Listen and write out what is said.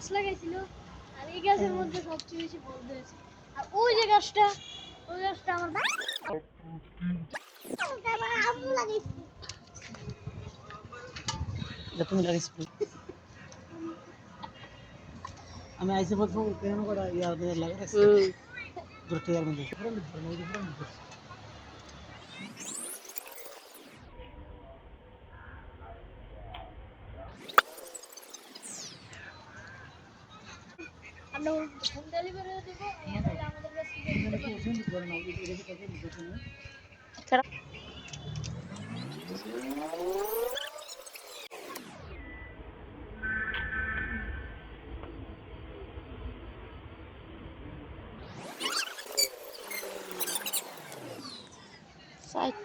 গাছ লাগাইছিল আর এই গাছের মধ্যে সবচেয়ে বেশি ফল ধরেছে আর ওই যে গাছটা ওই গাছটা আমার আম্মু লাগাইছে তুমি লাগাইছো আমি আইসে বলছো কেন করা ইয়ার মধ্যে লাগাইছে দুটো ইয়ার মধ্যে আমরা হোম ডেলিভারিও দিব আমাদের কাছ থেকে সাইড